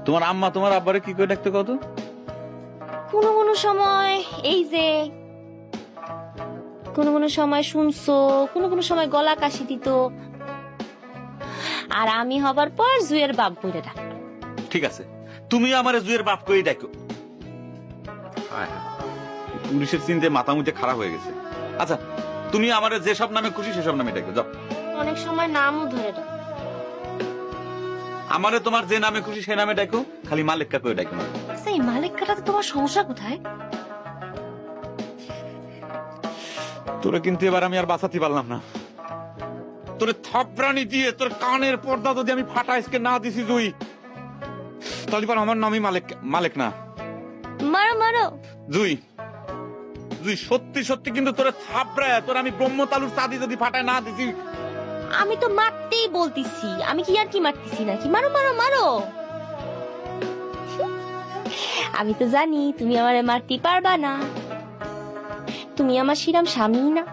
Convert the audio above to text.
তোমার আম্মা তোমার আব্বারে কি করে ডাকতে কত? কোনো কোনো সময় এই যে, কোনো কোনো সময় শুনছো, কোনো কোনো সময় গলা কাশি দিত, আর আমি হবার পর জুয়ের বাপ বলে ডাক। ঠিক আছে, তুমি আমারে জুয়ের বাপ করেই ডাকো। হায় হায়, পুলিশের চিন্তায় মাথা মুঠে খারাপ হয়ে গেছে। আচ্ছা, তুমি আমারে যেসব নামে খুশি সেসব নামে ডাকো, যাও। অনেক সময় নামও ধরে ডাক। আমারে তোমার যে নামে খুশি সে নামে ডাকো, খালি মালিক্কা করে ডাকো না। আচ্ছা, এই মালিক কাটাতে তোমার সমস্যা কোথায়? তোরে কিন্তু এবার আমি আর বাঁচাতে পারলাম না। তোরে থাপড়ানি দিয়ে তোর কানের পর্দা যদি আমি ফাটা আজকে না দিছি জুই, তাহলে পর আমার নামই মালিক না। মারো মারো। জুই, জুই সত্যি সত্যি কিন্তু তোরে থাপড়ায় তোর আমি ব্রহ্মতালুর চাঁদি যদি ফাটায় না দিছি। আমি তো মারতেই বলতেছি, আমি কি আর কি মারতেছি নাকি? মারো মারো মারো। আমি তো জানি তুমি আমারে মারতে পারবা না, তুমি আমার শিরাম স্বামী না।